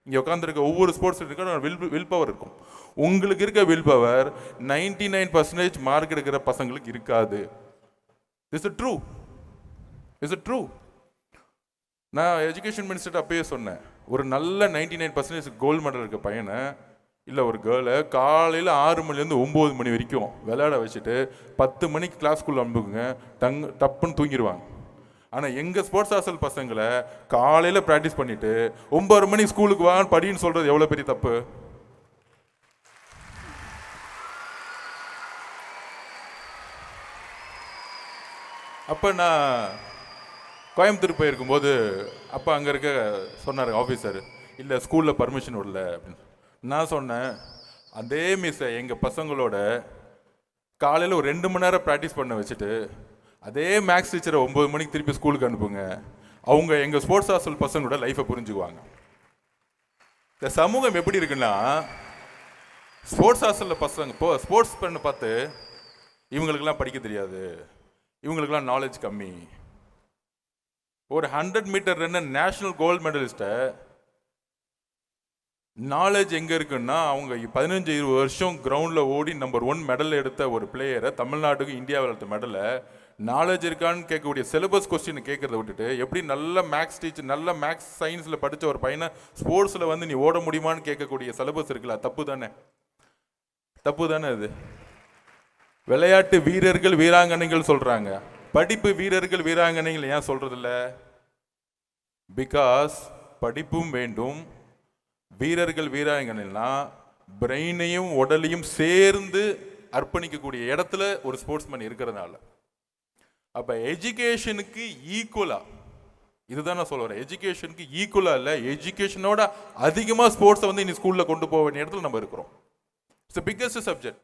இங்கே உட்காந்துருக்க ஒவ்வொரு ஸ்போர்ட்ஸ் இருக்க வில் பவர் இருக்கும். உங்களுக்கு இருக்க வில் பவர் 99% மார்க் எடுக்கிற பசங்களுக்கு இருக்காது. Is it true? Is it true? நான் எஜுகேஷன் மினிஸ்டர் அப்பயே சொன்னேன், ஒரு நல்ல 99% கோல்டு மெடல் இருக்க பையனை இல்லை ஒரு கேர்ளை காலையில் 6 மணிலேருந்து 9 மணி வரைக்கும் விளையாட வச்சுட்டு 10 மணிக்கு கிளாஸ்க்குள்ளே அனுப்புங்க, டப்புன்னு தூங்கிடுவாங்க. ஆனால் எங்கள் ஸ்போர்ட்ஸ் ஹாஸ்டல் பசங்களை காலையில் ப்ராக்டிஸ் பண்ணிவிட்டு 9 மணிக்கு ஸ்கூலுக்கு வான்னு படின்னு சொல்கிறது எவ்வளோ பெரிய தப்பு? அப்போ நான் கோயம்புத்தூர் போயிருக்கும்போது அப்போ அங்கே இருக்க சொன்னார் ஆஃபீஸர், இல்லை ஸ்கூலில் பர்மிஷன் விடல அப்படின்னு. நான் சொன்னேன், அதே மிஸ்ஸை எங்கள் பசங்களோட காலையில் ஒரு 2 மணி நேரம் ப்ராக்டிஸ் பண்ண வச்சுட்டு அதே மேக்ஸ் டீச்சரை 9 மணிக்கு திருப்பி ஸ்கூலுக்கு அனுப்புங்க, அவங்க எங்கள் ஸ்போர்ட்ஸ் ஹாஸ்டல் பசங்களோட லைஃப்பை புரிஞ்சுக்குவாங்க. இந்த சமூகம் எப்படி இருக்குன்னா, ஸ்போர்ட்ஸ் ஹாஸ்டலில் பசங்க ஸ்போர்ட்ஸ் பண்ண பார்த்து இவங்களுக்கெல்லாம் படிக்க தெரியாது, இவங்களுக்கெல்லாம் நாலேஜ் கம்மி. ஒரு 100 மீட்டர் ரன்னர் நேஷனல் கோல்டு மெடலிஸ்ட்டை நாலேஜ் எங்கே இருக்குன்னா, அவங்க 15-20 வருஷம் கிரவுண்டில் ஓடி நம்பர் 1 மெடல் எடுத்த ஒரு பிளேயரை, தமிழ்நாட்டுக்கு இந்தியாவில் எடுத்த மெடலை நாலேஜ் இருக்கான்னு கேட்கக்கூடிய சிலபஸ் கொஸ்டின் கேட்கறத விட்டுட்டு, எப்படி நல்ல மேக்ஸ் டீச்சர் நல்ல மேக்ஸ் சயின்ஸில் படித்த ஒரு பையனை ஸ்போர்ட்ஸில் வந்து நீ ஓட முடியுமான்னு கேட்கக்கூடிய சிலபஸ் இருக்குல்ல, தப்பு தானே? தப்பு தானே அது? விளையாட்டு வீரர்கள் வீராங்கனைகள் சொல்கிறாங்க, படிப்பு வீரர்கள் வீராங்கனைகள் ஏன் சொல்கிறதில்ல? பிகாஸ் படிப்பும் வேண்டும், வீரர்கள் வீராங்கனைனா பிரெயினையும் உடலையும் சேர்ந்து அர்ப்பணிக்கக்கூடிய இடத்துல ஒரு ஸ்போர்ட்ஸ்மேன் இருக்கிறதுனால. அப்போ எஜுகேஷனுக்கு ஈக்குவலா, இதுதான் நான் சொல்லுறேன், எஜுகேஷனுக்கு ஈக்குவலா இல்லை, எஜுகேஷனோட அதிகமாக ஸ்போர்ட்ஸை வந்து இனி ஸ்கூலில் கொண்டு போக வேண்டிய இடத்துல நம்ம இருக்கிறோம். It's the biggest subject.